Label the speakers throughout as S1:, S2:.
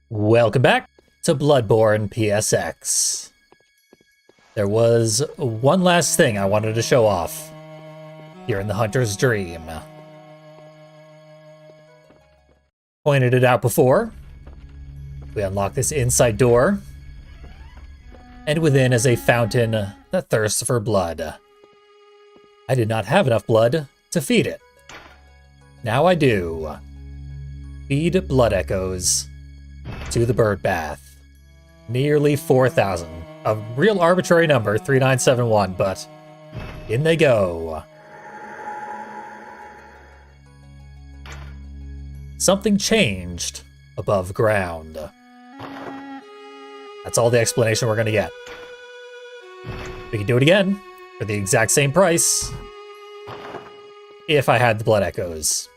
S1: Welcome back to Bloodborne PSX. There was one last thing I wanted to show off here in the Hunter's Dream. Pointed it out before. We unlock this inside door, and within is a fountain that thirsts for blood. I did not have enough blood to feed it. Now I do. Feed blood echoes to the bird bath. Nearly 4,000. A real arbitrary number, 3971, but in they go. Something changed above ground. That's all the explanation we're gonna get. We can do it again for the exact same price if I had the blood echoes.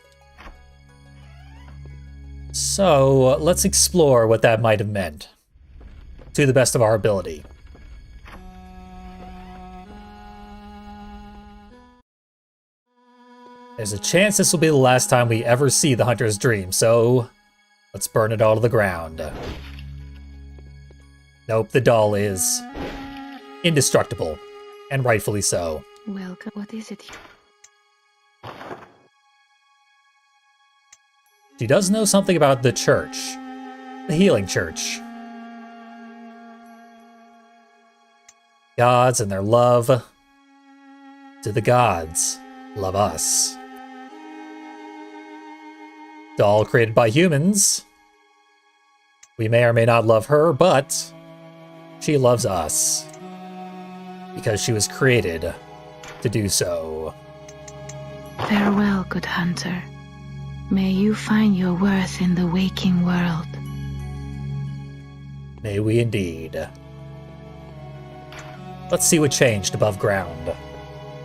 S1: So let's explore what that might have meant to the best of our ability. There's a chance this will be the last time we ever see the Hunter's Dream, so let's burn it all to the ground. Nope, the doll is indestructible, and rightfully so.
S2: Welcome. What is it?
S1: She does know something about the church, the healing church. Gods and their love. Do the gods love us? Doll created by humans. We may or may not love her, but she loves us because she was created to do so.
S2: Farewell, good hunter. May you find your worth in the waking world.
S1: May we indeed. Let's see what changed above ground,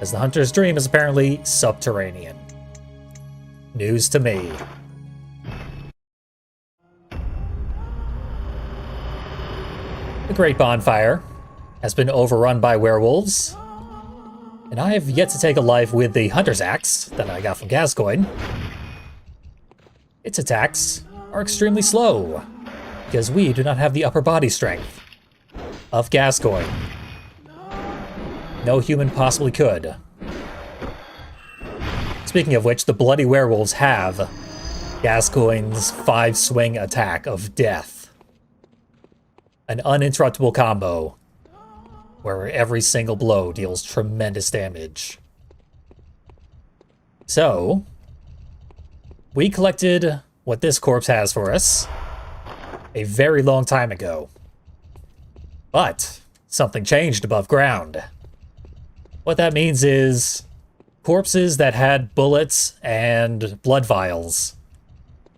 S1: as the Hunter's Dream is apparently subterranean. News to me. The Great Bonfire has been overrun by werewolves, and I have yet to take a life with the Hunter's Axe that I got from Gascoigne. Its attacks are extremely slow, because we do not have the upper body strength of Gascoigne. No human possibly could. Speaking of which, the bloody werewolves have Gascoigne's 5-swing attack of death. An uninterruptible combo, where every single blow deals tremendous damage. So, we collected what this corpse has for us a very long time ago. But something changed above ground. What that means is corpses that had bullets and blood vials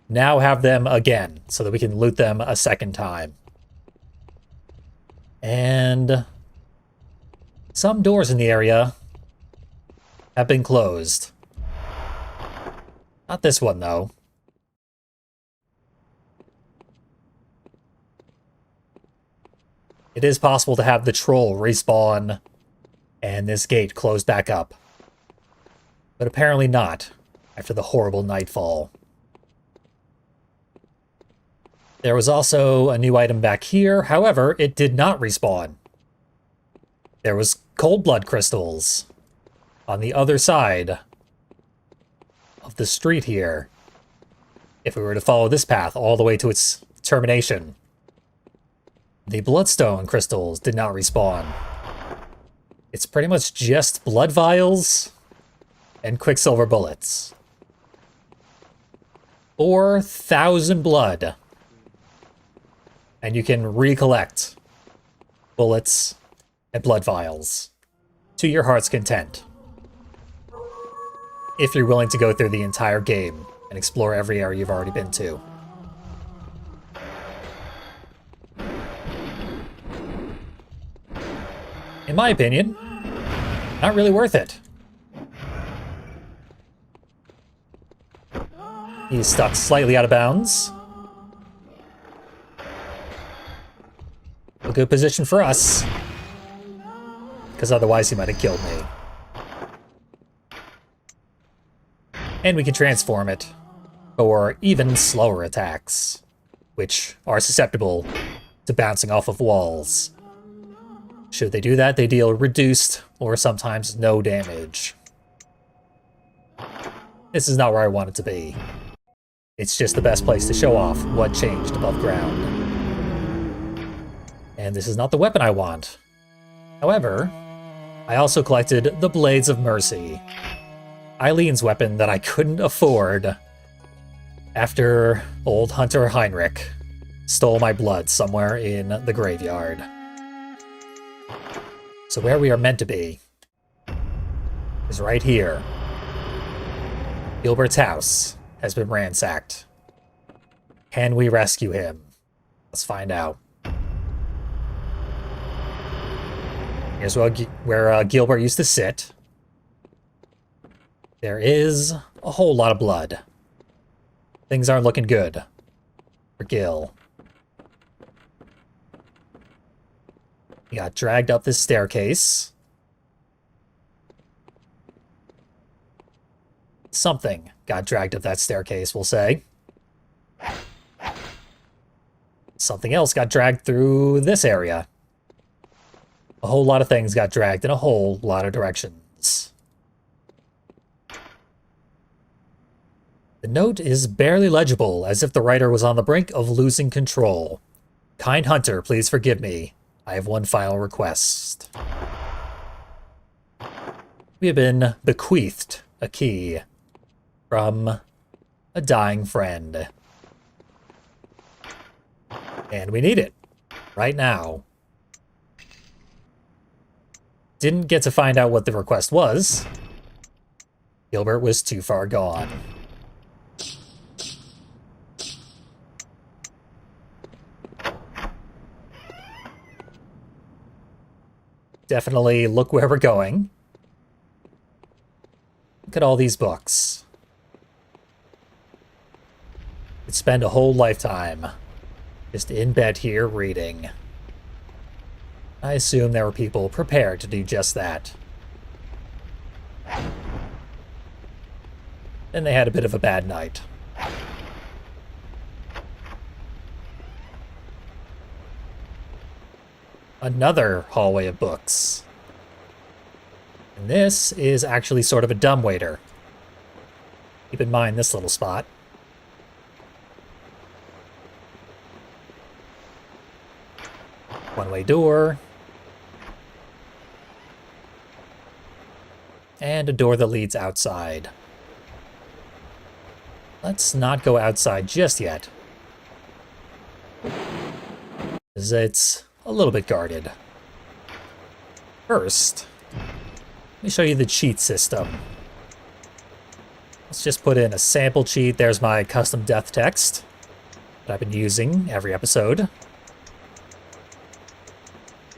S1: now have them again so that we can loot them a second time. And some doors in the area have been closed. Not this one, though. It is possible to have the troll respawn and this gate closed back up. But apparently not, after the horrible nightfall. There was also a new item back here, however, it did not respawn. There was cold blood crystals on the other side of the street here. If we were to follow this path all the way to its termination, the bloodstone crystals did not respawn. It's pretty much just blood vials and quicksilver bullets. 4,000 blood. And you can recollect bullets and blood vials to your heart's content, if you're willing to go through the entire game and explore every area you've already been to. In my opinion, not really worth it. He's stuck slightly out of bounds. A good position for us, because otherwise he might have killed me. And we can transform it for even slower attacks. which are susceptible to bouncing off of walls. Should they do that, they deal reduced or sometimes no damage. This is not where I want it to be. It's just the best place to show off what changed above ground. And this is not the weapon I want. However, I also collected the Blades of Mercy, Eileen's weapon that I couldn't afford after old Hunter Heinrich stole my blood somewhere in the graveyard. So where we are meant to be is right here. Gilbert's house has been ransacked. Can we rescue him? Let's find out. Here's where Gilbert used to sit. There is a whole lot of blood. Things aren't looking good for Gil. He got dragged up this staircase. Something got dragged up that staircase, we'll say. Something else got dragged through this area. A whole lot of things got dragged in a whole lot of directions. The note is barely legible, as if the writer was on the brink of losing control. Kind Hunter, please forgive me. I have one final request. We have been bequeathed a key from a dying friend. And we need it right now. Didn't get to find out what the request was. Gilbert was too far gone. Definitely look where we're going. Look at all these books. Could spend a whole lifetime just in bed here reading. I assume there were people prepared to do just that. And they had a bit of a bad night. Another hallway of books. And this is actually sort of a dumbwaiter. Keep in mind this little spot. One-way door. And a door that leads outside. Let's not go outside just yet, because it's a little bit guarded. First, let me show you the cheat system. Let's just put in a sample cheat. There's my custom death text that I've been using every episode.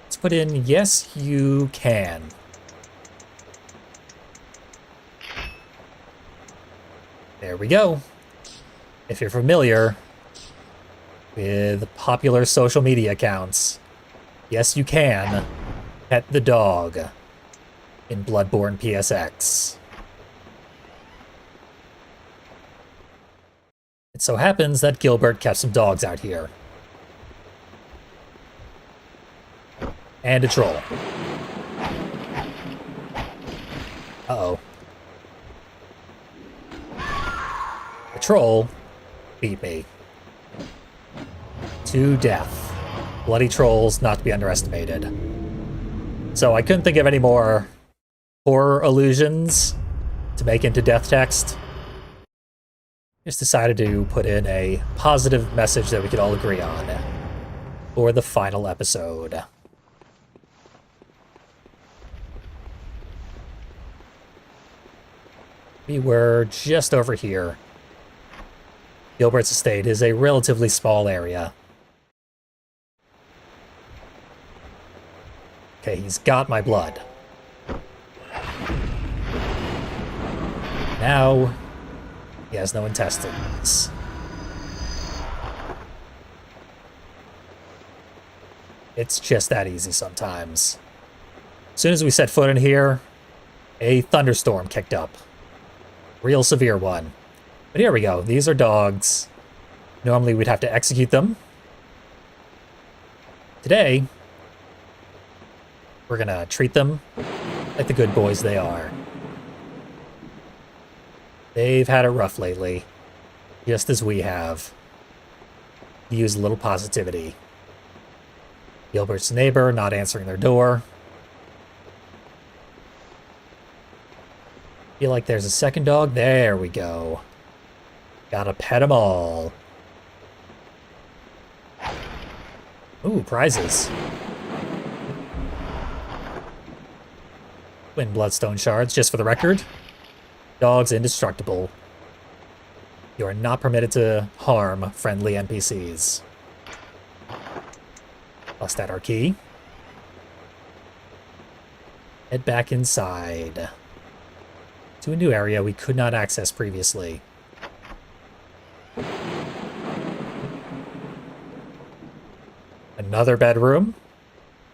S1: Let's put in, yes, you can. There we go. If you're familiar with popular social media accounts, yes, you can pet the dog in Bloodborne PSX. It so happens that Gilbert kept some dogs out here. And a troll. Uh-oh. The troll beat me to death. Bloody trolls not to be underestimated. So I couldn't think of any more horror allusions to make into death text. Just decided to put in a positive message that we could all agree on for the final episode. We were just over here. Gilbert's estate is a relatively small area. Okay, he's got my blood. Now, he has no intestines. It's just that easy sometimes. As soon as we set foot in here, a thunderstorm kicked up. Real severe one. But here we go. These are dogs. Normally we'd have to execute them. Today, we're gonna treat them like the good boys they are. They've had it rough lately, just as we have. Use a little positivity. Gilbert's neighbor not answering their door. Feel like there's a second dog. There we go. Gotta pet them all. Ooh, prizes. Twin bloodstone shards, just for the record. Dogs indestructible. You are not permitted to harm friendly NPCs. Bust out our key. Head back inside. To a new area we could not access previously. Another bedroom.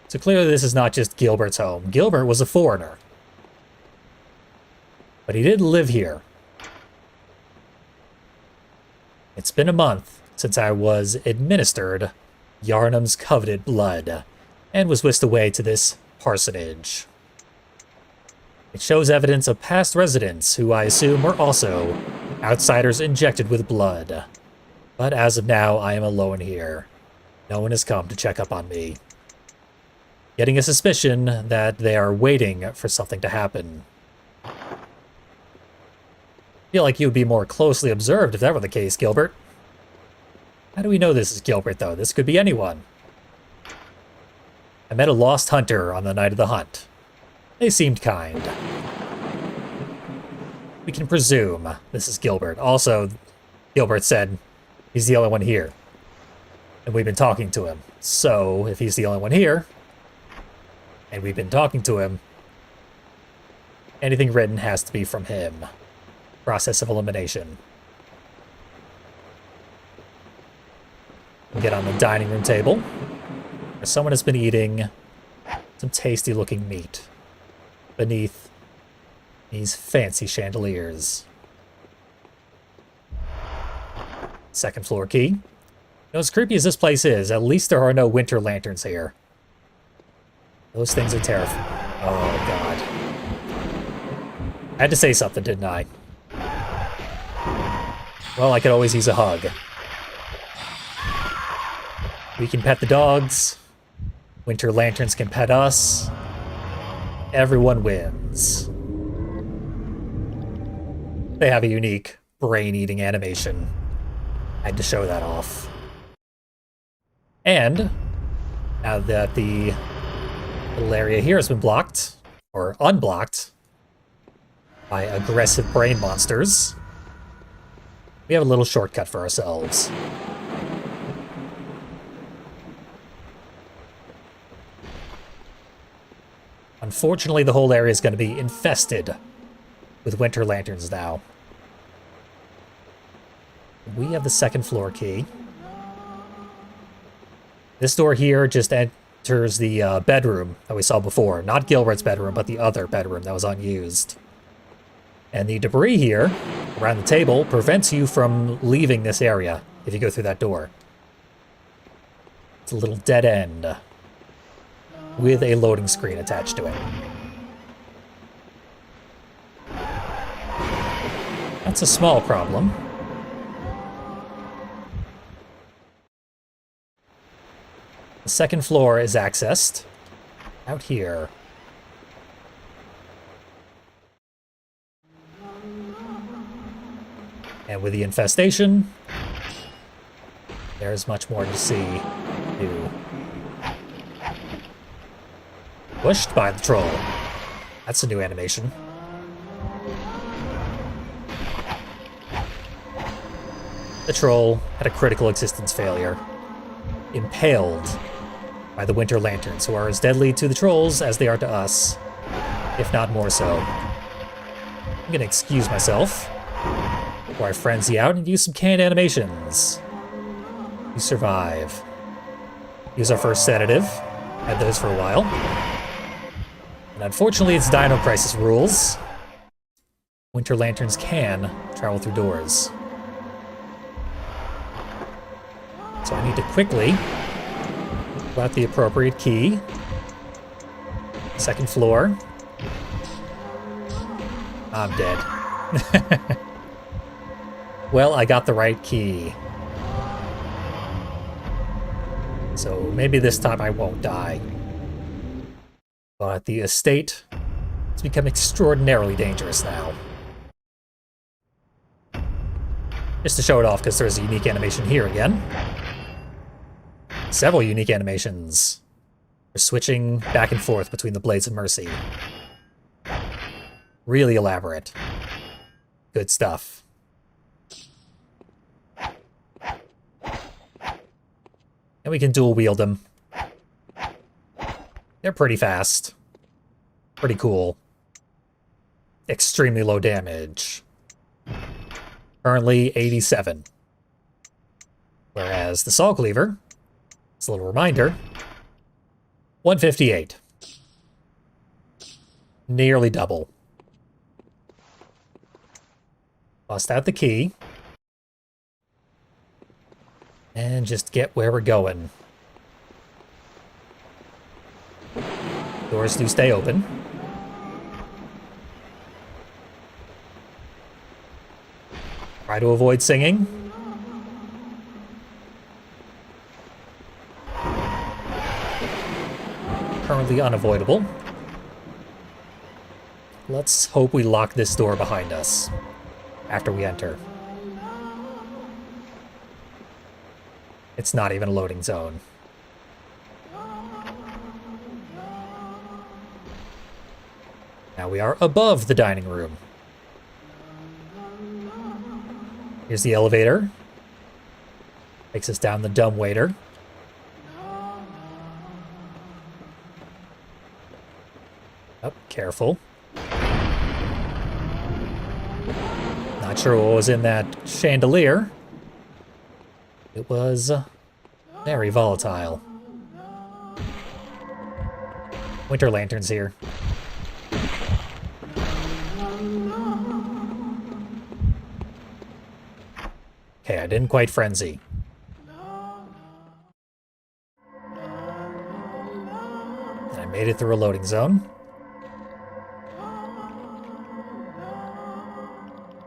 S1: So clearly this is not just Gilbert's home. Gilbert was a foreigner. But he did live here. It's been a month since I was administered Yarnum's coveted blood and was whisked away to this parsonage. It shows evidence of past residents who I assume were also outsiders injected with blood. But as of now, I am alone here. No one has come to check up on me. Getting a suspicion that they are waiting for something to happen. Feel like you would be more closely observed if that were the case, Gilbert. How do we know this is Gilbert, though? This could be anyone. I met a lost hunter on the night of the hunt. They seemed kind. We can presume this is Gilbert. Also, Gilbert said he's the only one here. And we've been talking to him. So, if he's the only one here, and we've been talking to him, anything written has to be from him. Process of elimination. We'll get on the dining room table, where someone has been eating some tasty looking meat beneath these fancy chandeliers. Second floor key. You know, as creepy as this place is, at least there are no winter lanterns here. Those things are terrifying. Oh, God. I had to say something, didn't I? Well, I could always use a hug. We can pet the dogs. Winter lanterns can pet us. Everyone wins. They have a unique brain-eating animation. I had to show that off. And now that the little area here has been blocked, or unblocked, by aggressive brain monsters, we have a little shortcut for ourselves. Unfortunately, the whole area is going to be infested with winter lanterns now. We have the second floor key. This door here just enters the bedroom that we saw before. Not Gilbert's bedroom, but the other bedroom that was unused. And the debris here, around the table, prevents you from leaving this area if you go through that door. It's a little dead end with a loading screen attached to it. That's a small problem. The second floor is accessed out here. And with the infestation, there's much more to see. Pushed by the troll. That's a new animation. The troll had a critical existence failure. Impaled by the winter lanterns, who are as deadly to the trolls as they are to us, if not more so. I'm gonna excuse myself before I frenzy out and use some canned animations. You survive. Use our first sedative. Had those for a while. And unfortunately, it's Dino Crisis rules. Winter lanterns can travel through doors. So I need to quickly pull out the appropriate key. Second floor. I'm dead. Well, I got the right key. So maybe this time I won't die. But the estate has become extraordinarily dangerous now. Just to show it off, because there's a unique animation here again. Several unique animations. We're switching back and forth between the Blades of Mercy. Really elaborate. Good stuff. And we can dual wield them. They're pretty fast. Pretty cool. Extremely low damage. Currently 87. Whereas the Saw Cleaver, as a little reminder, 158. Nearly double. Bust out the key. And just get where we're going. Doors do stay open. Try to avoid singing. Currently unavoidable. Let's hope we lock this door behind us after we enter. It's not even a loading zone. Now we are above the dining room. Here's the elevator. Takes us down the dumbwaiter. Oh, careful. Not sure what was in that chandelier. It was very volatile. Winter lanterns here. Okay, I didn't quite frenzy. And I made it through a loading zone.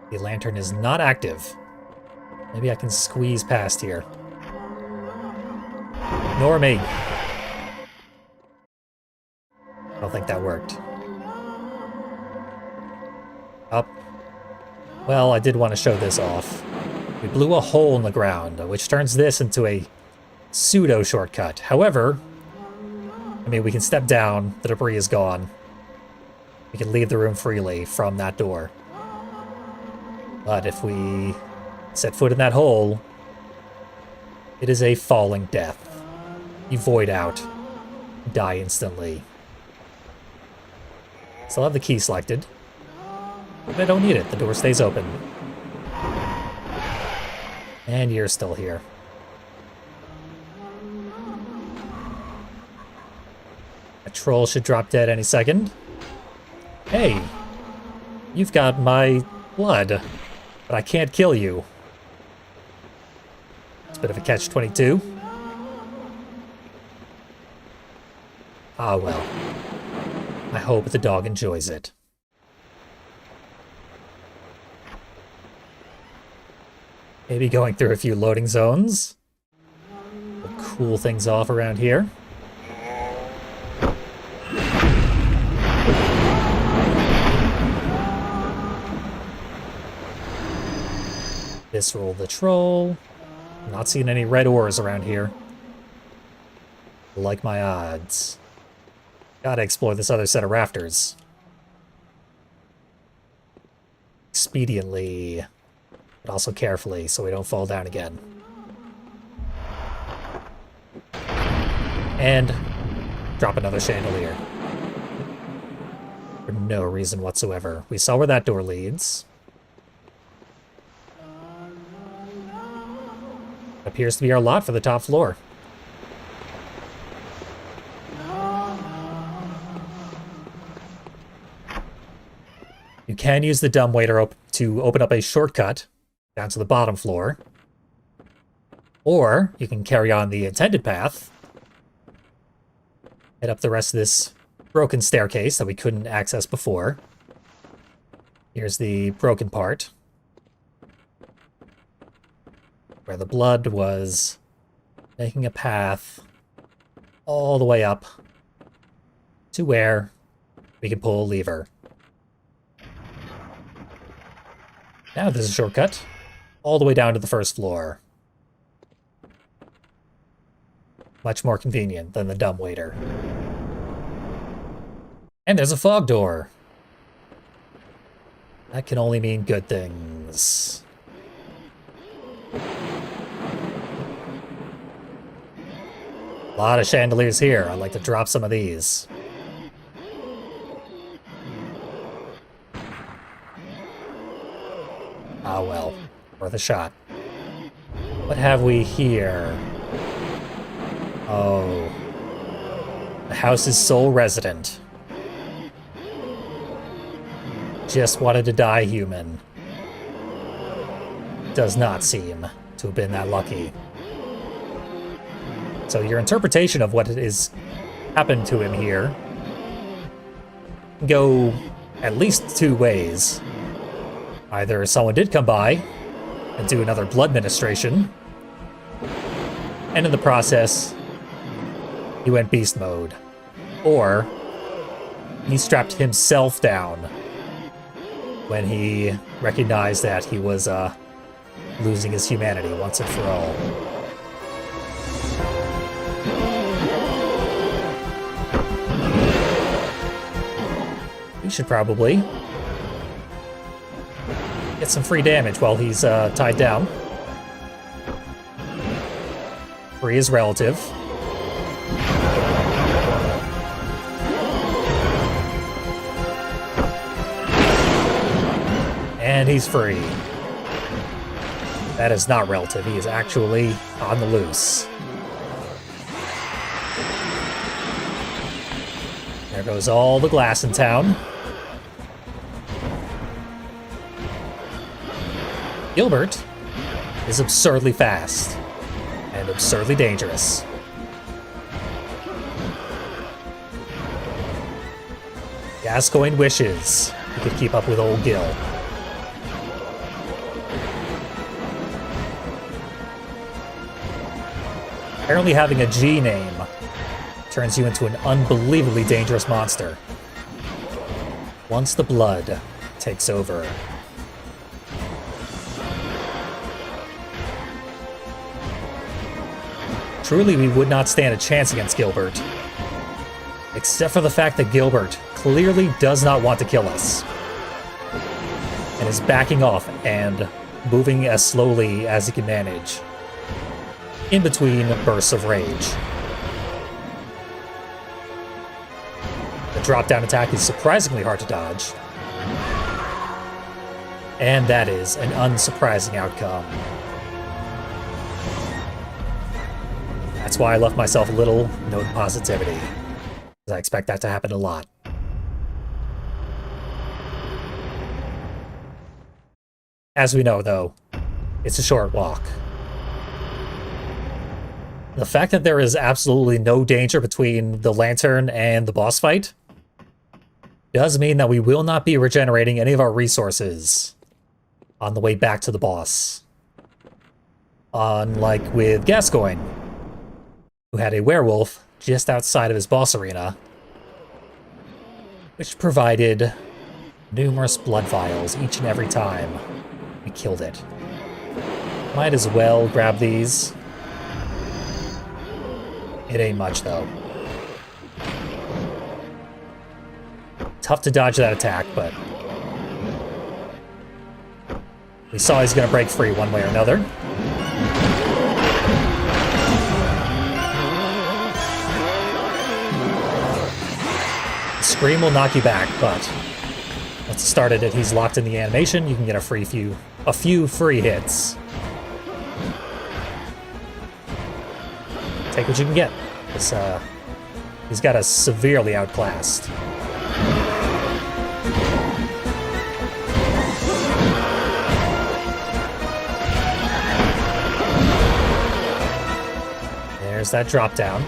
S1: The lantern is not active. Maybe I can squeeze past here. Ignore me. I don't think that worked. Up. Well, I did want to show this off. We blew a hole in the ground, which turns this into a pseudo-shortcut. However, I mean, we can step down, the debris is gone. We can leave the room freely from that door. But if we set foot in that hole, it is a falling death. You void out, die instantly. Still have the key selected, but I don't need it. The door stays open. And you're still here. A troll should drop dead any second. Hey, you've got my blood, but I can't kill you. It's a bit of a catch-22. Ah well. I hope the dog enjoys it. Maybe going through a few loading zones. We'll cool things off around here. Visceral the troll. Not seeing any red ores around here. Like my odds. Gotta explore this other set of rafters. Expediently, but also carefully so we don't fall down again. And drop another chandelier. For no reason whatsoever. We saw where that door leads. Appears to be our lot for the top floor. You can use the dumbwaiter to open up a shortcut down to the bottom floor. Or you can carry on the intended path, head up the rest of this broken staircase that we couldn't access before. Here's the broken part, where the blood was making a path all the way up to where we can pull a lever. Now there's a shortcut all the way down to the first floor. Much more convenient than the dumbwaiter. And there's a fog door. That can only mean good things. A lot of chandeliers here. I'd like to drop some of these. Ah well, worth a shot. What have we here? Oh. The house's sole resident. Just wanted to die human. Does not seem to have been that lucky. So your interpretation of what is happened to him here can go at least two ways. Either someone did come by and do another blood ministration, and in the process, he went beast mode. Or he strapped himself down when he recognized that he was losing his humanity once and for all. We should probably get some free damage while he's tied down. Free is relative. And he's free. That is not relative. He is actually on the loose. There goes all the glass in town. Gilbert is absurdly fast and absurdly dangerous. Gascoigne wishes he could keep up with old Gil. Apparently having a G name turns you into an unbelievably dangerous monster. Once the blood takes over. Truly, we would not stand a chance against Gilbert. Except for the fact that Gilbert clearly does not want to kill us. And is backing off and moving as slowly as he can manage. In between bursts of rage. The drop-down attack is surprisingly hard to dodge. And that is an unsurprising outcome. That's why I left myself a little note of positivity. Because I expect that to happen a lot. As we know, though, it's a short walk. The fact that there is absolutely no danger between the lantern and the boss fight does mean that we will not be regenerating any of our resources on the way back to the boss. Unlike with Gascoigne, who had a werewolf just outside of his boss arena, which provided numerous blood vials each and every time we killed it. Might as well grab these. It ain't much, though. Tough to dodge that attack, but we saw he's gonna break free one way or another. The scream will knock you back, but once it started it, he's locked in the animation. You can get a few free hits. Take what you can get. He's got us severely outclassed. There's that drop down.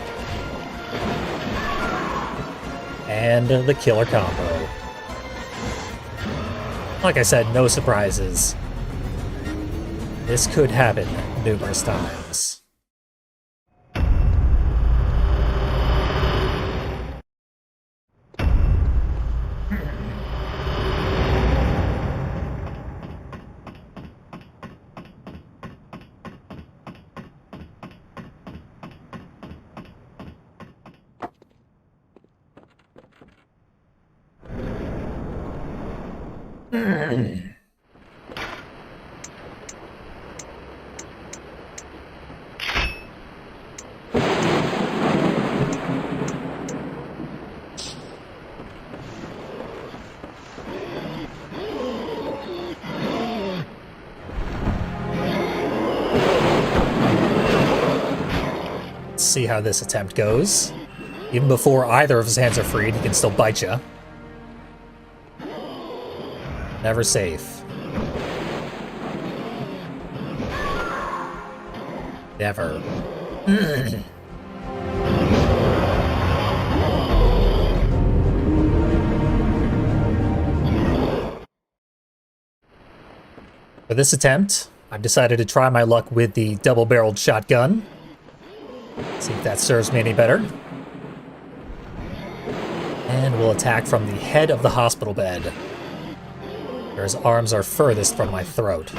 S1: And the killer combo. Like I said, no surprises. This could happen numerous times. See how this attempt goes. Even before either of his hands are freed, he can still bite you. Never safe. Never. For this attempt, I've decided to try my luck with the double-barreled shotgun. See if that serves me any better. And we'll attack from the head of the hospital bed, where his arms are furthest from my throat.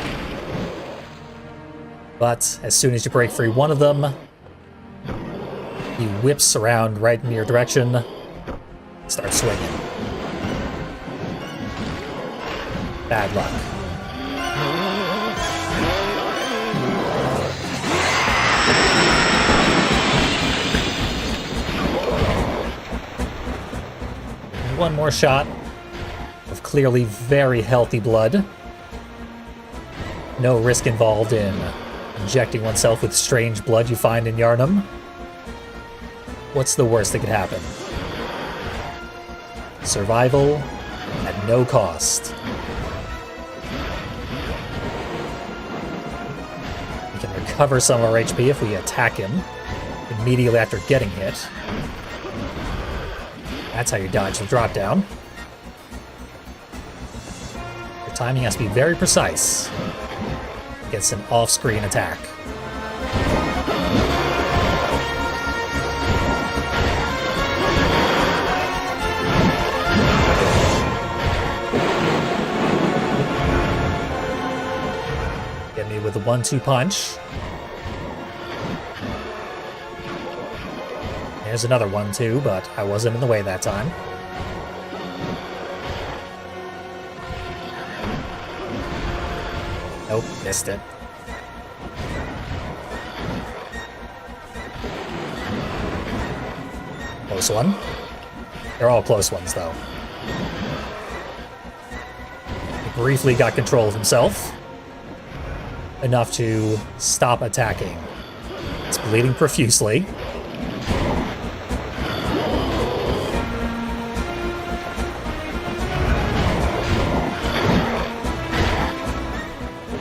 S1: But as soon as you break free one of them, he whips around right in your direction, starts swinging. Bad luck. One more shot of clearly very healthy blood. No risk involved in injecting oneself with strange blood you find in Yharnam. What's the worst that could happen? Survival at no cost. We can recover some of our HP if we attack him immediately after getting hit. That's how you dodge the drop down. Your timing has to be very precise. Gets an off-screen attack. Get me with a 1-2 punch. There's another one too, but I wasn't in the way that time. Nope, missed it. Close one. They're all close ones, though. He briefly got control of himself. Enough to stop attacking. It's bleeding profusely.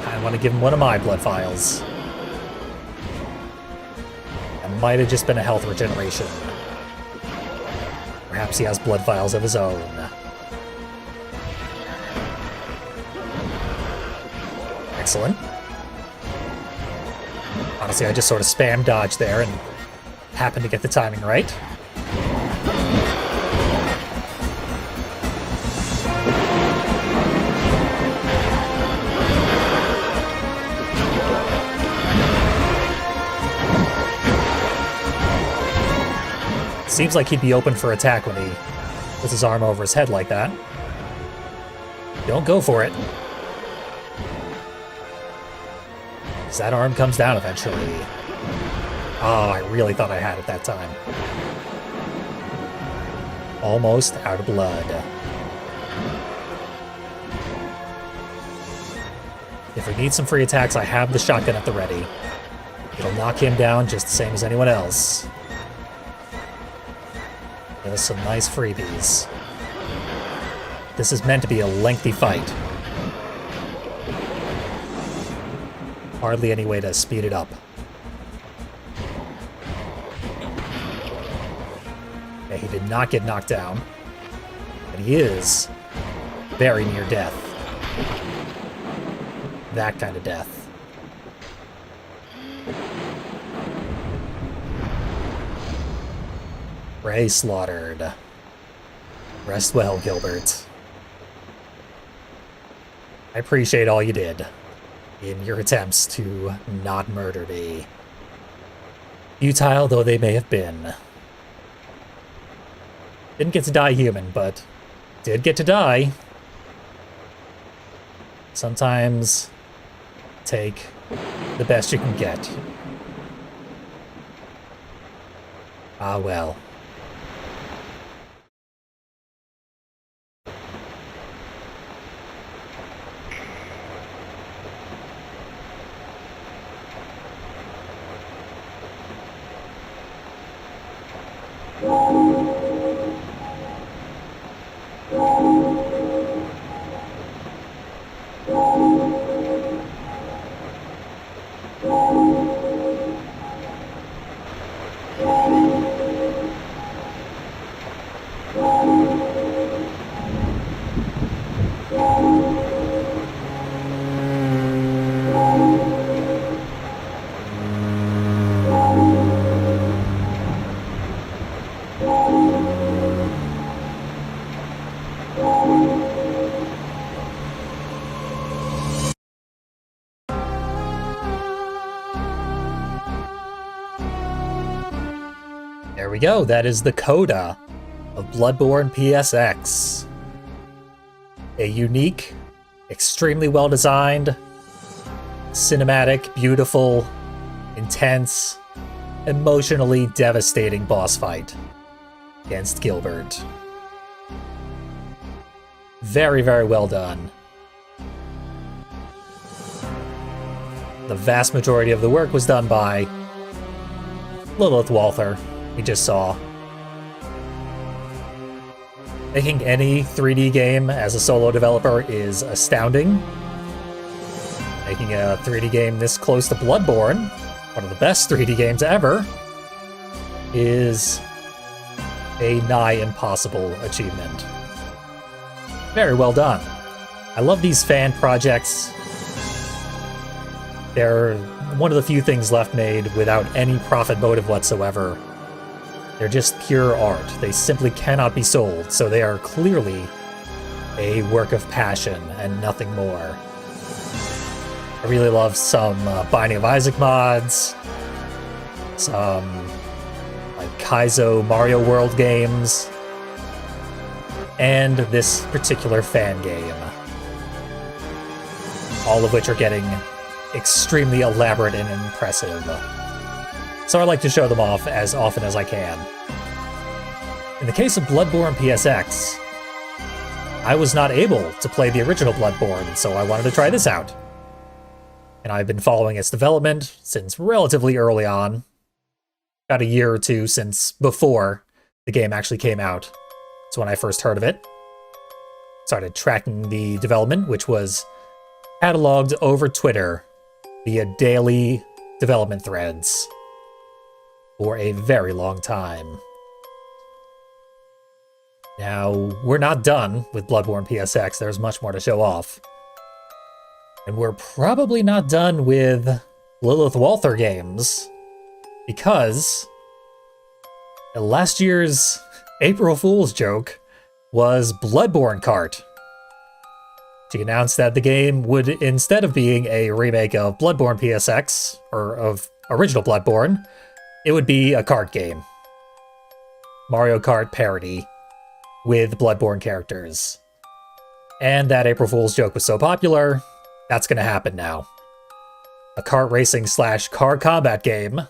S1: I want to give him one of my blood vials. That might have just been a health regeneration. Perhaps he has blood vials of his own. Excellent. Honestly, I just sort of spam dodged there and happened to get the timing right. Seems like he'd be open for attack when he puts his arm over his head like that. Don't go for it. Because that arm comes down eventually. Oh, I really thought I had it that time. Almost out of blood. If we need some free attacks, I have the shotgun at the ready. It'll knock him down just the same as anyone else. Give us some nice freebies. This is meant to be a lengthy fight. Hardly any way to speed it up. Okay, he did not get knocked down. But he is very near death. That kind of death. Ray slaughtered. Rest well, Gilbert. I appreciate all you did in your attempts to not murder me. Futile though they may have been. Didn't get to die human, but did get to die. Sometimes take the best you can get. Ah well. There we go, that is the coda of Bloodborne PSX. A unique, extremely well-designed, cinematic, beautiful, intense, emotionally devastating boss fight against Gilbert. Very, very well done. The vast majority of the work was done by Lilith Walther, we just saw. Making any 3D game as a solo developer is astounding. Making a 3D game this close to Bloodborne, one of the best 3D games ever, is a nigh impossible achievement. Very well done. I love these fan projects. They're one of the few things left made without any profit motive whatsoever. They're just pure art. They simply cannot be sold, so they are clearly a work of passion and nothing more. I really love some Binding of Isaac mods, some like Kaizo Mario World games, and this particular fan game. All of which are getting extremely elaborate and impressive. So I like to show them off as often as I can. In the case of Bloodborne PSX, I was not able to play the original Bloodborne, so I wanted to try this out. And I've been following its development since relatively early on. About a year or two since before the game actually came out. That's when I first heard of it. Started tracking the development, which was cataloged over Twitter via daily development threads for a very long time. Now, we're not done with Bloodborne PSX. There's much more to show off. And we're probably not done with Lilith Walther games, because last year's April Fool's joke was Bloodborne Kart. She announced that the game would, instead of being a remake of Bloodborne PSX, or of original Bloodborne, it would be a kart game. Mario Kart parody with Bloodborne characters. And that April Fool's joke was so popular, that's gonna happen now. A kart racing / car combat game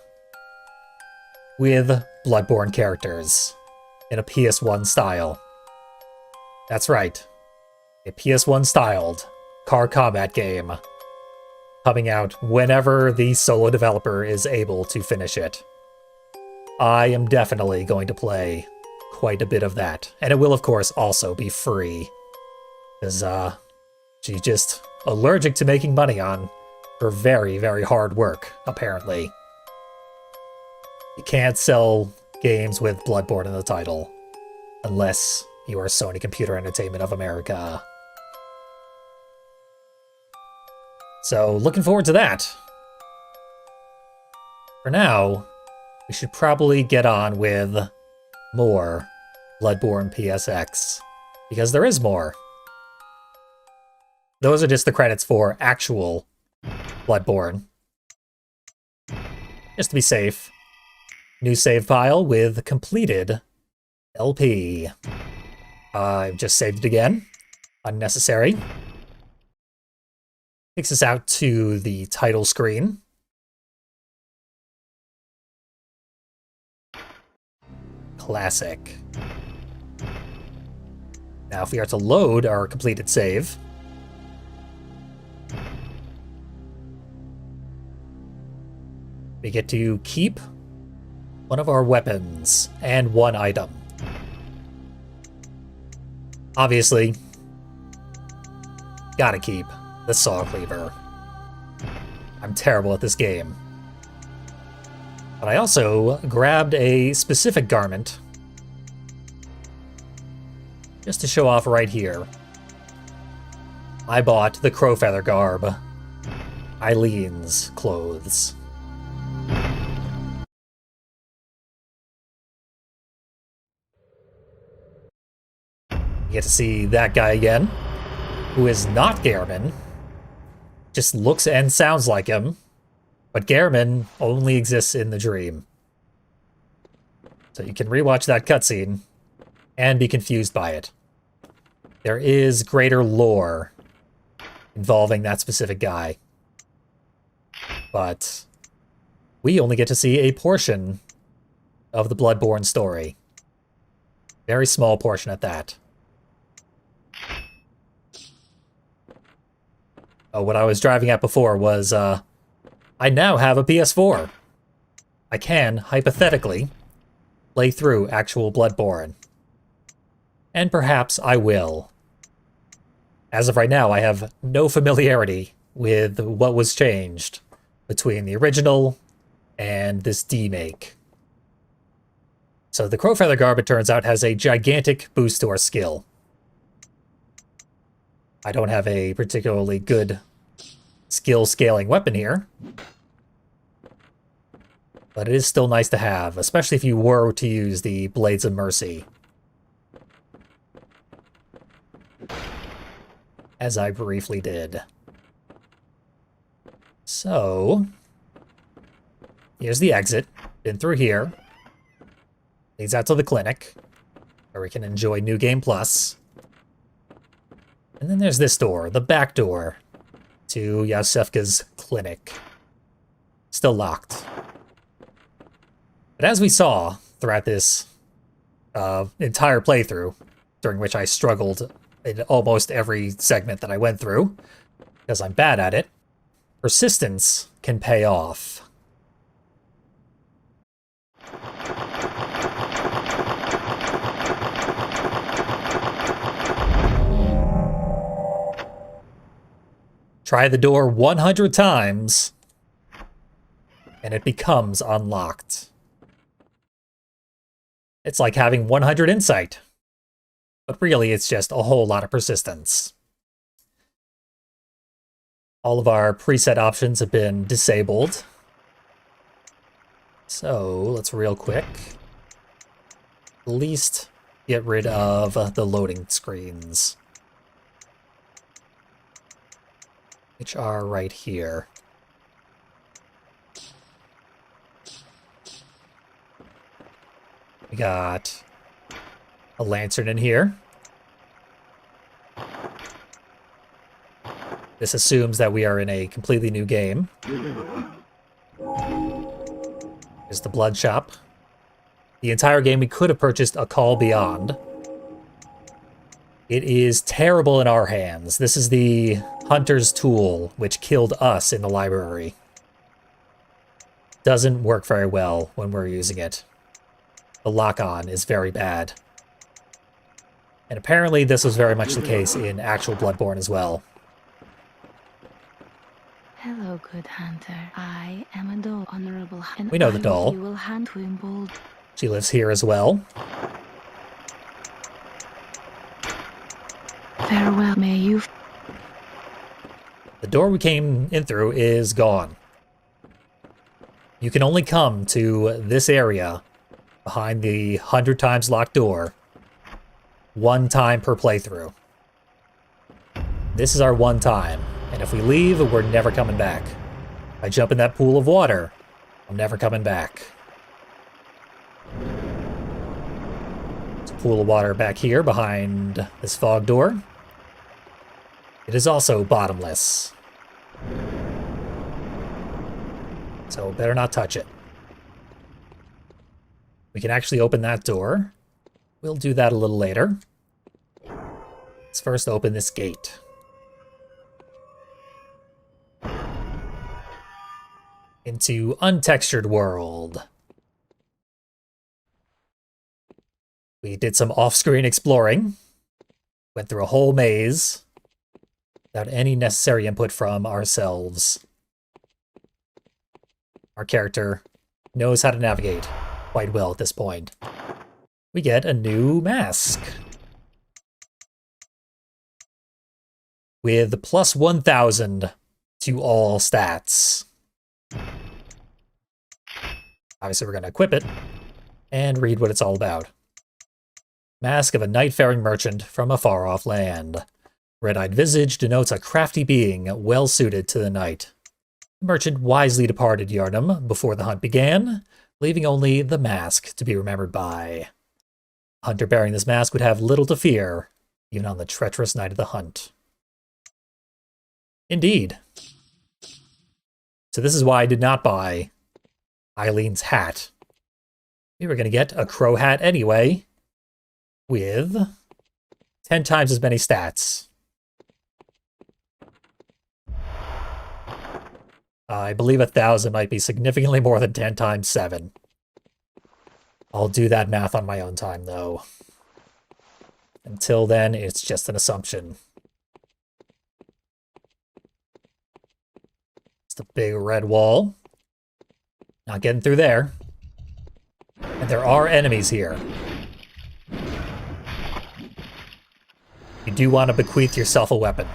S1: with Bloodborne characters in a PS1 style. That's right. A PS1 styled car combat game coming out whenever the solo developer is able to finish it. I am definitely going to play quite a bit of that. And it will, of course, also be free. Because, she's just allergic to making money on her very, very hard work, apparently. You can't sell games with Bloodborne in the title. Unless you are Sony Computer Entertainment of America. So, looking forward to that. For now, we should probably get on with more Bloodborne PSX. Because there is more. Those are just the credits for actual Bloodborne. Just to be safe. New save file with completed LP. I've just saved it again. Unnecessary. Takes us out to the title screen. Classic. Now if we are to load our completed save, we get to keep one of our weapons and one item. Obviously, gotta keep the saw cleaver. I'm terrible at this game. But I also grabbed a specific garment just to show off right here. I bought the Crowfeather garb, Eileen's clothes. You get to see that guy again, who is not Gehrman, just looks and sounds like him, but Gehrman only exists in the dream. So you can rewatch that cutscene and be confused by it. There is greater lore involving that specific guy, but we only get to see a portion of the Bloodborne story. Very small portion at that. Oh, what I was driving at before was, I now have a PS4. I can, hypothetically, play through actual Bloodborne. And perhaps I will. As of right now, I have no familiarity with what was changed between the original and this demake. So the Crowfeather garb, it turns out, has a gigantic boost to our skill. I don't have a particularly good skill scaling weapon here, but it is still nice to have, especially if you were to use the Blades of Mercy. As I briefly did. So, here's the exit. Been through here. Leads out to the clinic, where we can enjoy New Game Plus. And then there's this door, the back door, to Yasefka's clinic. Still locked. But as we saw throughout this entire playthrough, during which I struggled in almost every segment that I went through, because I'm bad at it, persistence can pay off. Try the door 100 times, and it becomes unlocked. It's like having 100 insight. But really, it's just a whole lot of persistence. All of our preset options have been disabled. So, let's real quick at least get rid of the loading screens, which are right here. We got a lantern in here. This assumes that we are in a completely new game. There's the blood shop. The entire game we could have purchased a Call Beyond. It is terrible in our hands. This is the Hunter's Tool, which killed us in the library. Doesn't work very well when we're using it. The lock-on is very bad. And apparently this was very much the case in actual Bloodborne as well.
S2: Hello, good hunter. I am a doll, honorable, and
S1: We know the doll.
S2: You will hunt Wimbold.
S1: She lives here as well.
S2: Farewell, may you...
S1: The door we came in through is gone. You can only come to this area behind the 100 times locked door one time per playthrough. This is our one time, and if we leave, we're never coming back. If I jump in that pool of water, I'm never coming back. There's a pool of water back here behind this fog door. It is also bottomless. So better not touch it. We can actually open that door. We'll do that a little later. Let's first open this gate. Into untextured world. We did some off-screen exploring. Went through a whole maze without any necessary input from ourselves. Our character knows how to navigate quite well at this point. We get a new mask. With plus 1,000 to all stats. Obviously we're going to equip it and read what it's all about. Mask of a night-faring merchant from a far-off land. Red-eyed visage denotes a crafty being well-suited to the night. The merchant wisely departed Yharnam before the hunt began, leaving only the mask to be remembered by. A hunter bearing this mask would have little to fear, even on the treacherous night of the hunt. Indeed. So this is why I did not buy Eileen's hat. We were going to get a crow hat anyway, with 10 times as many stats. I believe 1,000 might be significantly more than 10 times 7. I'll do that math on my own time, though. Until then, it's just an assumption. It's the big red wall. Not getting through there. And there are enemies here. You do want to bequeath yourself a weapon.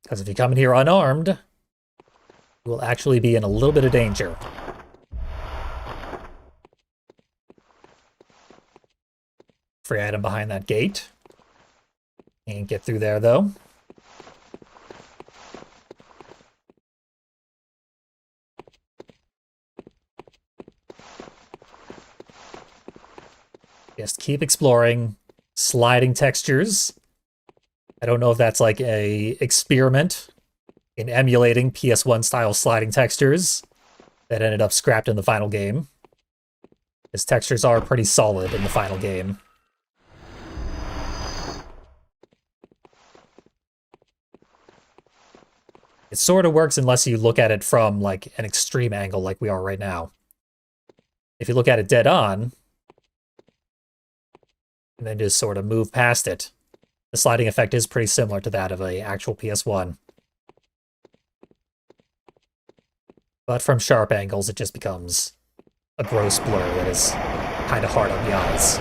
S1: Because if you come in here unarmed, you will actually be in a little bit of danger. Free item behind that gate. Can't get through there, though. Just keep exploring. Sliding textures. I don't know if that's like a experiment in emulating PS1 style sliding textures that ended up scrapped in the final game. His textures are pretty solid in the final game. It sort of works unless you look at it from like an extreme angle like we are right now. If you look at it dead on, and then just sort of move past it, the sliding effect is pretty similar to that of an actual PS1. But from sharp angles, it just becomes a gross blur that is kind of hard on the eyes.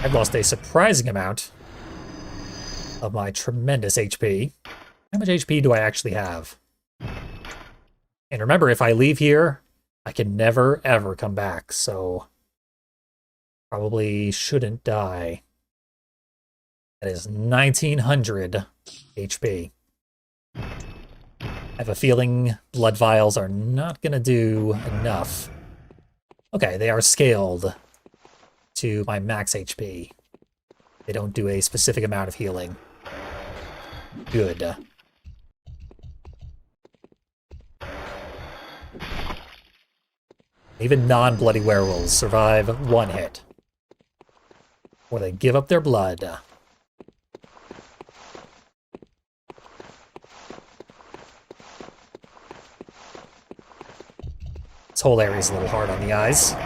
S1: I've lost a surprising amount of my tremendous HP. How much HP do I actually have? And remember, if I leave here, I can never, ever come back, so probably shouldn't die. That is 1,900 HP. I have a feeling blood vials are not going to do enough. Okay, they are scaled to my max HP. They don't do a specific amount of healing. Good. Even non-bloody werewolves survive one hit, or they give up their blood. This whole area is a little hard on the eyes.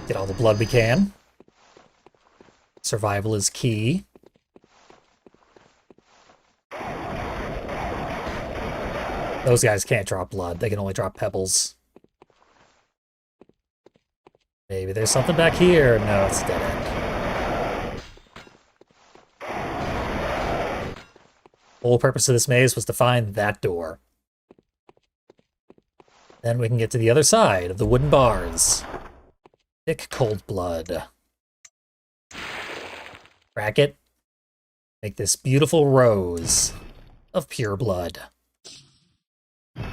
S1: Get all the blood we can. Survival is key. Those guys can't drop blood. They can only drop pebbles. Maybe there's something back here. No, it's a dead end. The whole purpose of this maze was to find that door. Then we can get to the other side of the wooden bars. Thick cold blood. Crack it. Make this beautiful rose of pure blood. I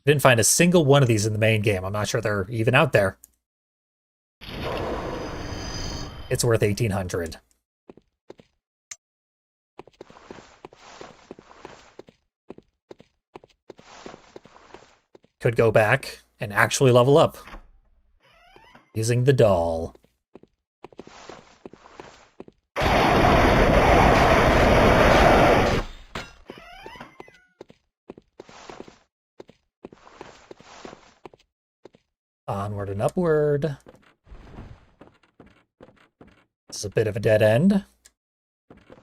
S1: didn't find a single one of these in the main game. I'm not sure they're even out there. It's worth 1,800. Could go back and actually level up using the doll. Onward and upward. This is a bit of a dead end.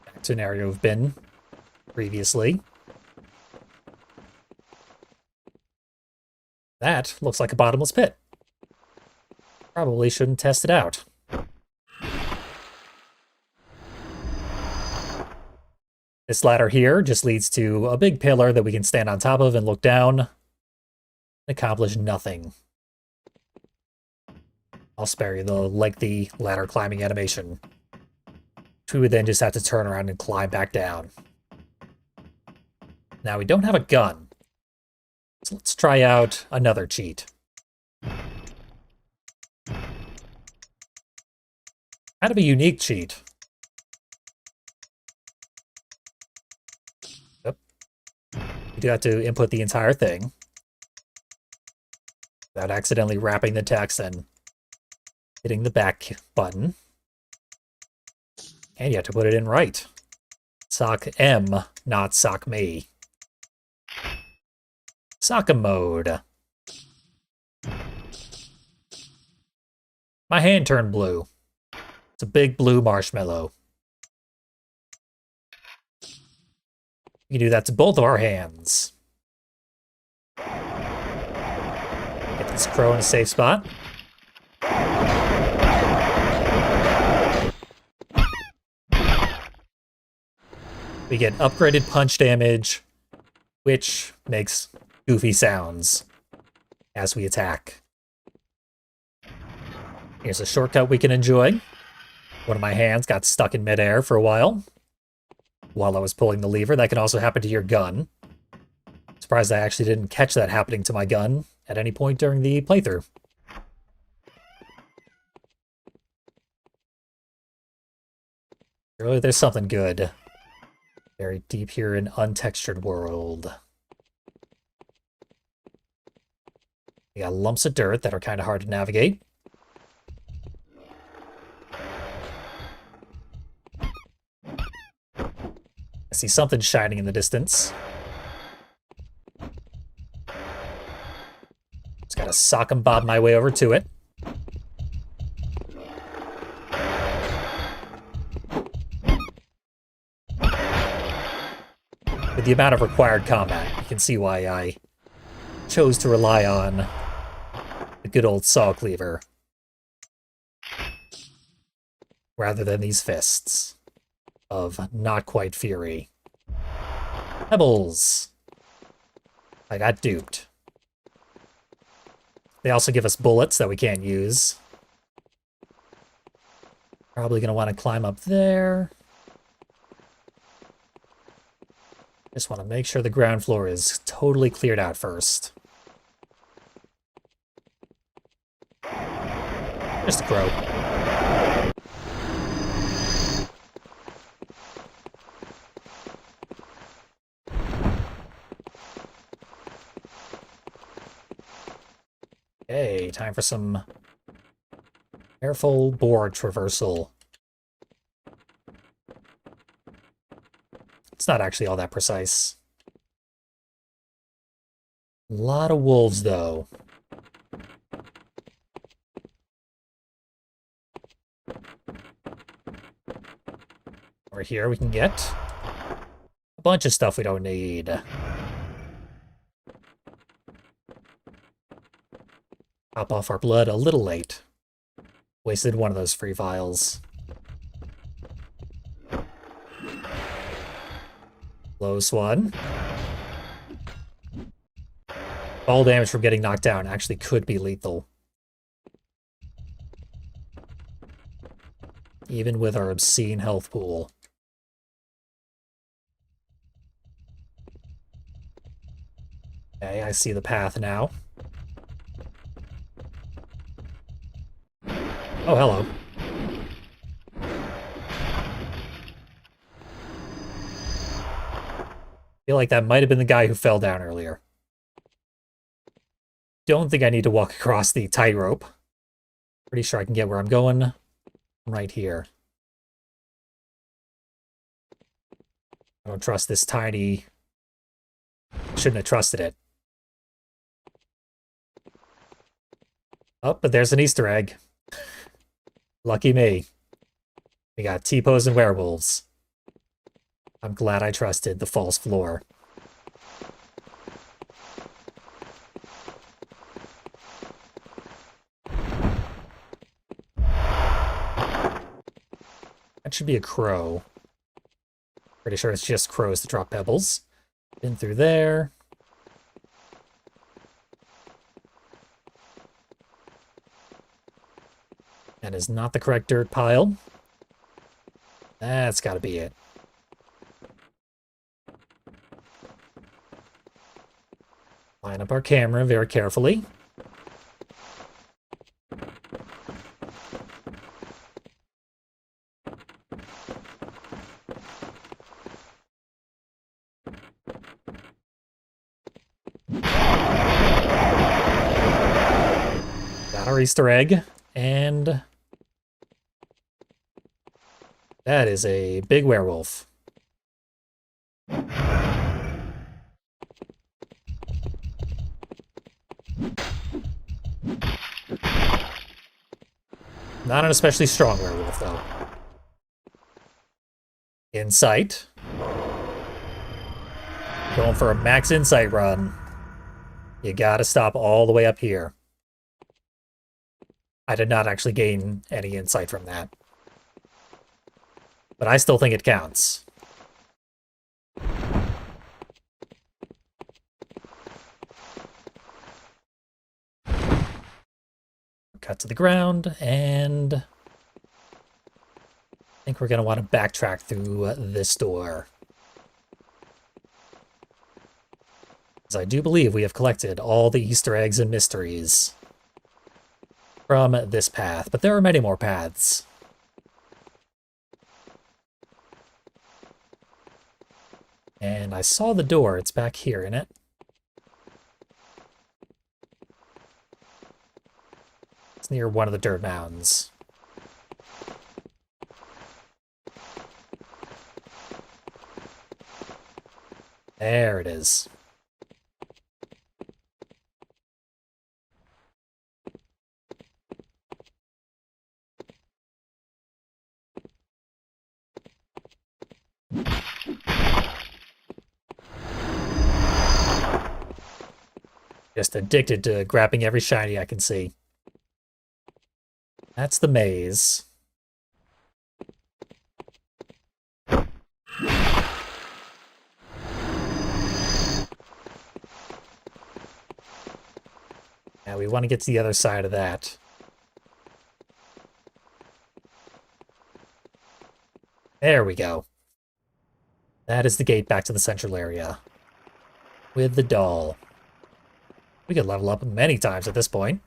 S1: Back to an area we've been previously. That looks like a bottomless pit. Probably shouldn't test it out. This ladder here just leads to a big pillar that we can stand on top of and look down and accomplish nothing. I'll spare you the lengthy ladder climbing animation, which we would then just have to turn around and climb back down. Now, we don't have a gun, so let's try out another cheat. Kind of a unique cheat. Yep. You do have to input the entire thing without accidentally wrapping the text and hitting the back button. And you have to put it in right. Sock M, not sock me. Soccer mode. My hand turned blue. It's a big blue marshmallow. You can do that to both of our hands. Get this crow in a safe spot. We get upgraded punch damage, which makes goofy sounds as we attack. Here's a shortcut we can enjoy. One of my hands got stuck in midair for a while I was pulling the lever. That can also happen to your gun. Surprised I actually didn't catch that happening to my gun at any point during the playthrough. Surely there's something good. Very deep here in untextured world. We got lumps of dirt that are kind of hard to navigate. I see something shining in the distance. Just gotta sock and bob my way over to it. With the amount of required combat, you can see why I chose to rely on the good old saw cleaver rather than these fists of not quite fury. Pebbles! I got duped. They also give us bullets that we can't use. Probably gonna want to climb up there. Just want to make sure the ground floor is totally cleared out first. Just a crow. Okay, time for some careful board traversal. It's not actually all that precise. A lot of wolves, though. Over here we can get a bunch of stuff we don't need. Top off our blood a little late. Wasted one of those free vials. Close one. Fall damage from getting knocked down actually could be lethal. Even with our obscene health pool. Okay, I see the path now. Oh, hello. Feel like that might have been the guy who fell down earlier. Don't think I need to walk across the tightrope. Pretty sure I can get where I'm going right here. I don't trust this tiny... Shouldn't have trusted it. Oh, but there's an Easter egg. Lucky me. We got T-pose and werewolves. I'm glad I trusted the false floor. That should be a crow. Pretty sure it's just crows that drop pebbles. Been through there. That is not the correct dirt pile. That's gotta be it. Line up our camera very carefully. Got our Easter egg, and that is a big werewolf. Not an especially strong werewolf, though. Insight. Going for a max insight run. You gotta stop all the way up here. I did not actually gain any insight from that. But I still think it counts. Cut to the ground, and I think we're going to want to backtrack through this door. As I do believe we have collected all the Easter eggs and mysteries from this path, but there are many more paths. And I saw the door, it's back here, isn't it? It's near one of the dirt mounds. There it is. Just addicted to grabbing every shiny I can see. That's the maze. Now we want to get to the other side of that. There we go. That is the gate back to the central area. With the doll. We could level up many times at this point.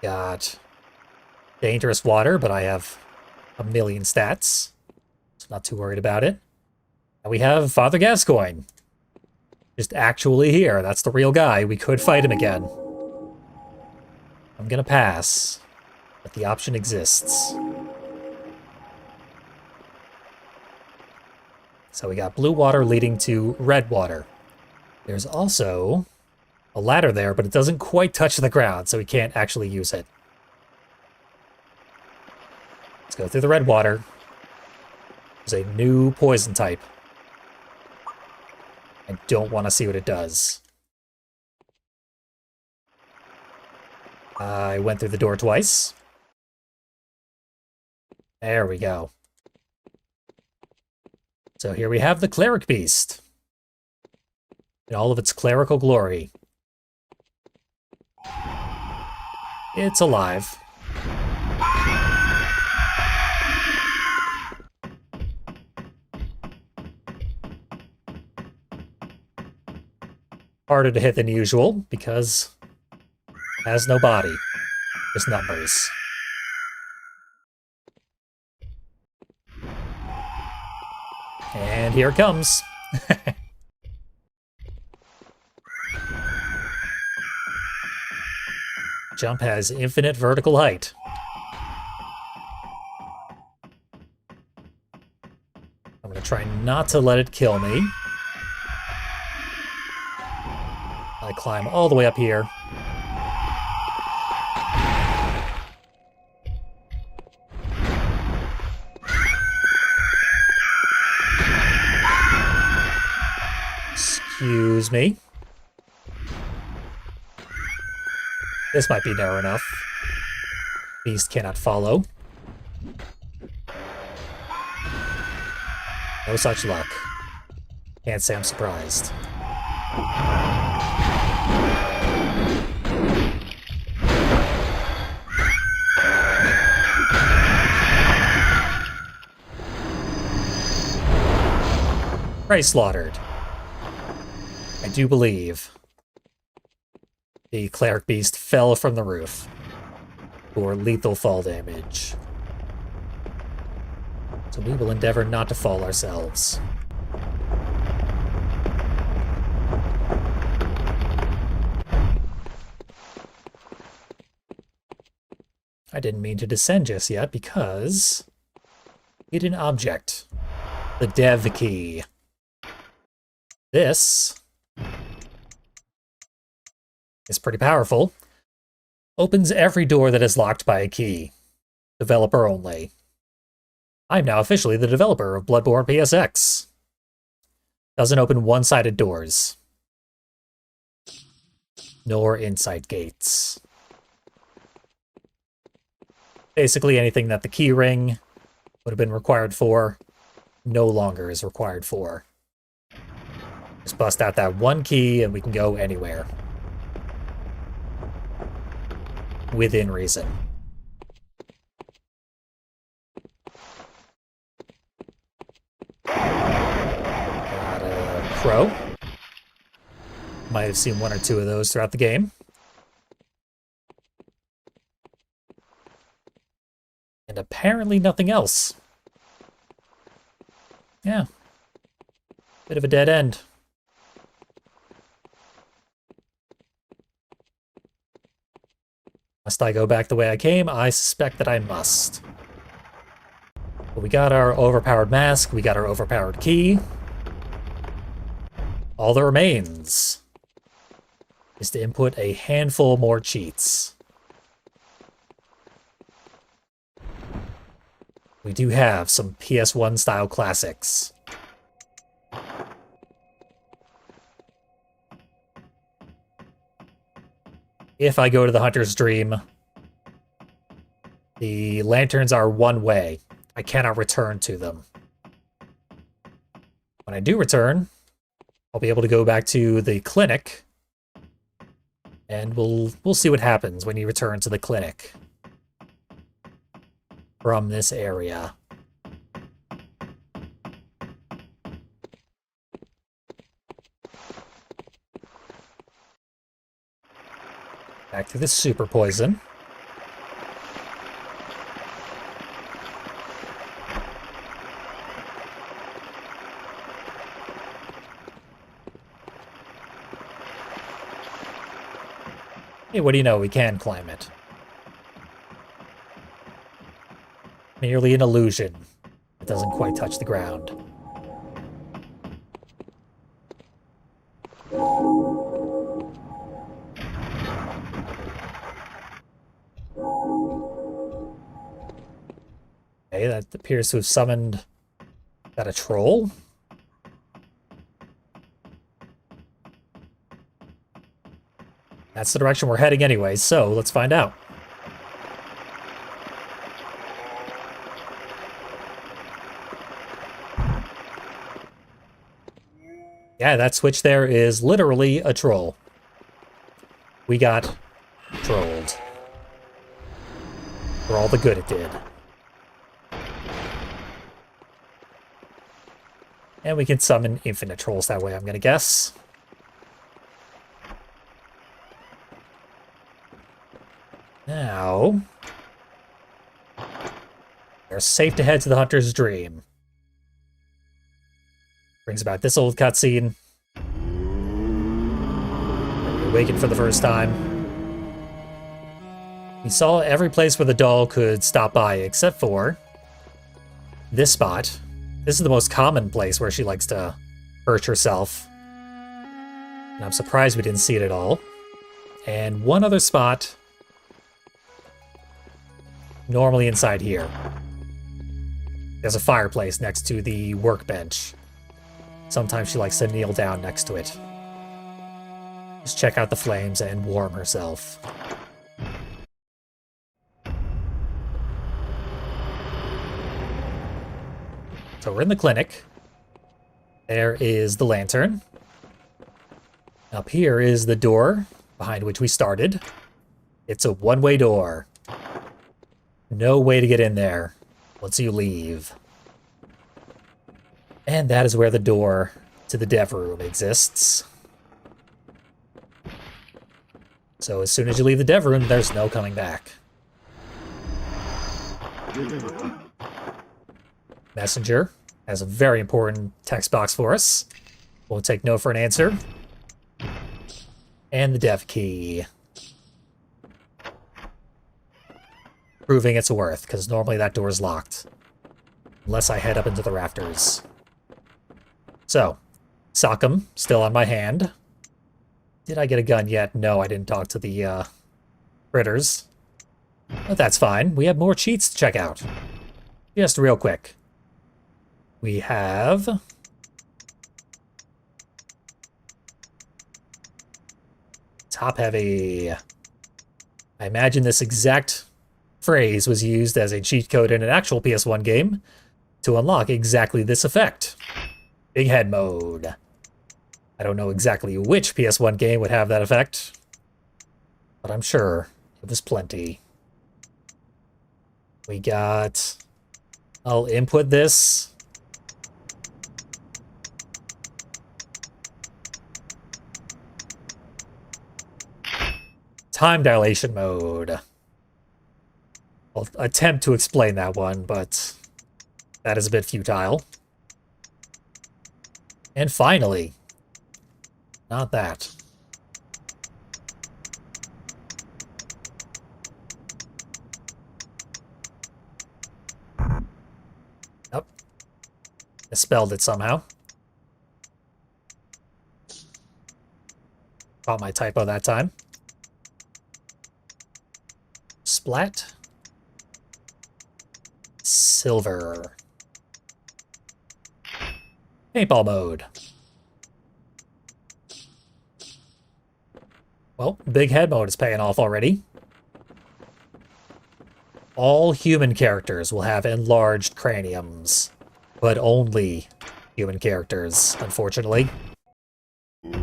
S1: Got dangerous water, but I have a million stats, so not too worried about it. And we have Father Gascoigne. Just actually here. That's the real guy. We could fight him again. I'm gonna pass, but the option exists. So we got blue water leading to red water. There's also a ladder there, but it doesn't quite touch the ground, so we can't actually use it. Let's go through the red water. There's a new poison type. I don't want to see what it does. I went through the door twice. There we go. So here we have the cleric beast. In all of its clerical glory. It's alive. Harder to hit than usual because it has no body. Just numbers. And here it comes. Jump has infinite vertical height. I'm going to try not to let it kill me. I climb all the way up here. Excuse me. This might be narrow enough. Beast cannot follow. No such luck. Can't say I'm surprised. Prey slaughtered. I do believe the cleric beast fell from the roof for lethal fall damage. So we will endeavor not to fall ourselves. I didn't mean to descend just yet because hidden object. The dev key. This is pretty powerful. Opens every door that is locked by a key. Developer only. I'm now officially the developer of Bloodborne PSX. Doesn't open one-sided doors. Nor inside gates. Basically anything that the key ring would have been required for, no longer is required for. Just bust out that one key and we can go anywhere. Within reason. Got a crow. Might have seen one or two of those throughout the game. And apparently nothing else. Yeah. Bit of a dead end. Must I go back the way I came? I suspect that I must. But we got our overpowered mask, we got our overpowered key. All that remains is to input a handful more cheats. We do have some PS1 style classics. If I go to the Hunter's Dream, the lanterns are one way. I cannot return to them. When I do return, I'll be able to go back to the clinic, and we'll see what happens when you return to the clinic from this area. Back to the super poison. Hey, what do you know? We can climb it. Merely an illusion. It doesn't quite touch the ground. Okay, that appears to have summoned... Is that a troll? That's the direction we're heading anyway, so let's find out. Yeah, that switch there is literally a troll. We got trolled. For all the good it did. And we can summon infinite trolls that way, I'm gonna guess. Now... we're safe to head to the Hunter's Dream. Brings about this old cutscene. We awaken for the first time. We saw every place where the doll could stop by, except for this spot. This is the most common place where she likes to perch herself. And I'm surprised we didn't see it at all. And one other spot, normally inside here. There's a fireplace next to the workbench. Sometimes she likes to kneel down next to it. Just check out the flames and warm herself. So we're in the clinic. There is the lantern. Up here is the door behind which we started. It's a one-way door. No way to get in there once you leave. And that is where the door to the dev room exists. So as soon as you leave the dev room, there's no coming back. Messenger has a very important text box for us. Won't take no for an answer. And the dev key. Proving its worth, because normally that door is locked. Unless I head up into the rafters. So, Sock'em, still on my hand. Did I get a gun yet? No, I didn't talk to the critters. But that's fine. We have more cheats to check out. Just real quick. We have... top heavy. I imagine this exact phrase was used as a cheat code in an actual PS1 game to unlock exactly this effect. Big head mode. I don't know exactly which PS1 game would have that effect, but I'm sure it was plenty. We got... I'll input this. Time dilation mode. I'll attempt to explain that one, but that is a bit futile. And finally, not that. Nope. Misspelled it somehow. Caught my typo that time. Splat. Silver. Paintball mode. Well, big head mode is paying off already. All human characters will have enlarged craniums, but only human characters, unfortunately. It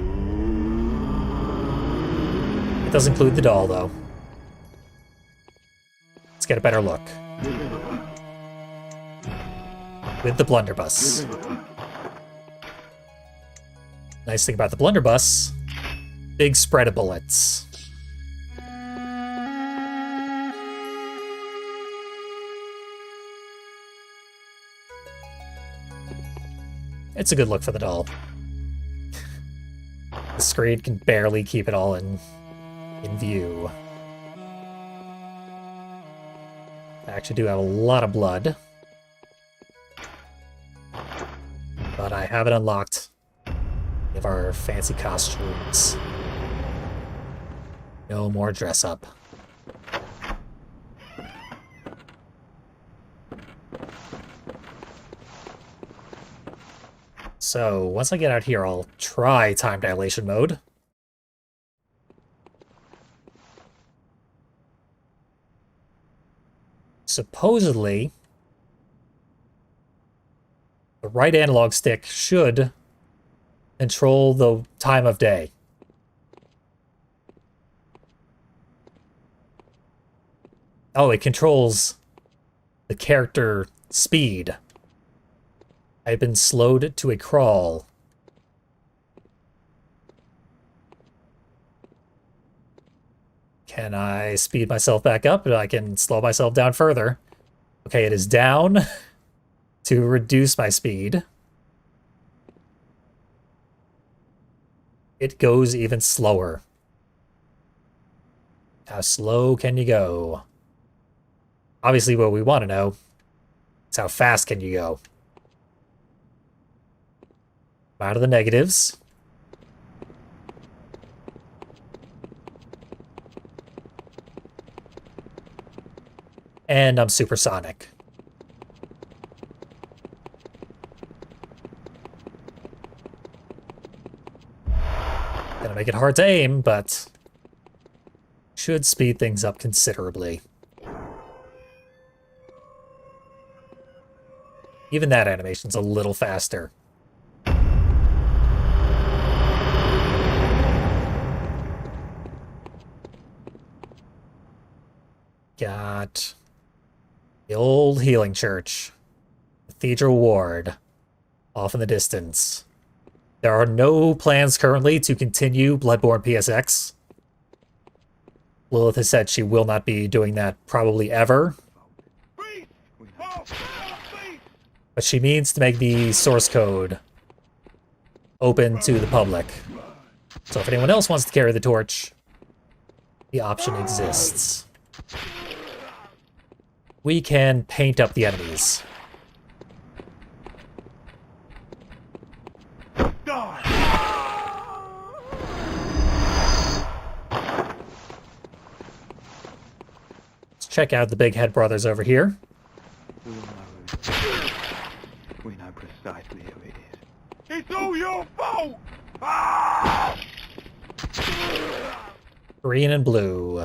S1: does include the doll, though. Let's get a better look. With the blunderbuss. Nice thing about the blunderbuss, big spread of bullets. It's a good look for the doll. The screen can barely keep it all in view. I actually do have a lot of blood. But I haven't unlocked any of our fancy costumes. No more dress up. So, once I get out here, I'll try time dilation mode. Supposedly, the right analog stick should control the time of day. Oh, it controls the character speed. I've been slowed to a crawl. Can I speed myself back up? I can slow myself down further. Okay, it is down to reduce my speed. It goes even slower. How slow can you go? Obviously, what we want to know is how fast can you go? Out of the negatives. And I'm supersonic. Gonna make it hard to aim, but should speed things up considerably. Even that animation's a little faster. Got the old healing church. Cathedral Ward. Off in the distance. There are no plans currently to continue Bloodborne PSX. Lilith has said she will not be doing that probably ever. But she means to make the source code open to the public. So if anyone else wants to carry the torch, the option exists. We can paint up the enemies. Let's check out the big head brothers over here.
S3: We know precisely who it is. It's all your fault!
S1: Green and blue.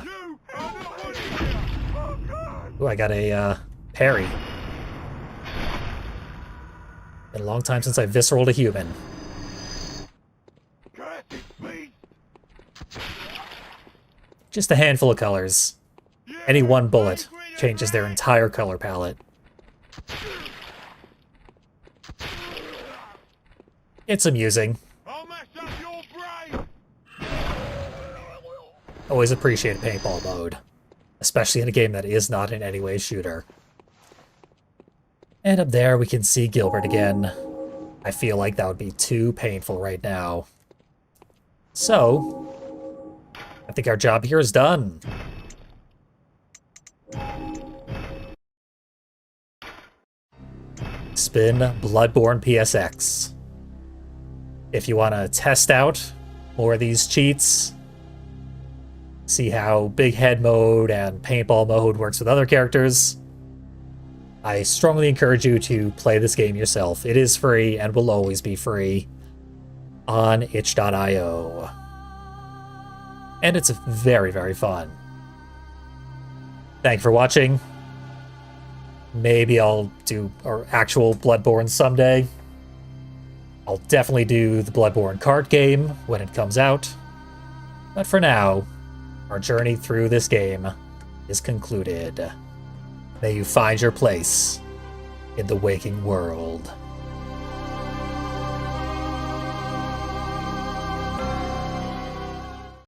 S1: Ooh, I got a parry. Been a long time since I visceraled a human. Just a handful of colors. Any one bullet changes their entire color palette. It's amusing. Always appreciate paintball mode, especially in a game that is not in any way a shooter. And up there we can see Gilbert again. I feel like that would be too painful right now. So, I think our job here is done. Spin Bloodborne PSX. If you want to test out more of these cheats, see how big head mode and paintball mode works with other characters, I strongly encourage you to play this game yourself. It is free and will always be free on itch.io. And it's very, very fun. Thank you for watching. Maybe I'll do our actual Bloodborne someday. I'll definitely do the Bloodborne card game when it comes out. But for now, our journey through this game is concluded. May you find your place in the waking world.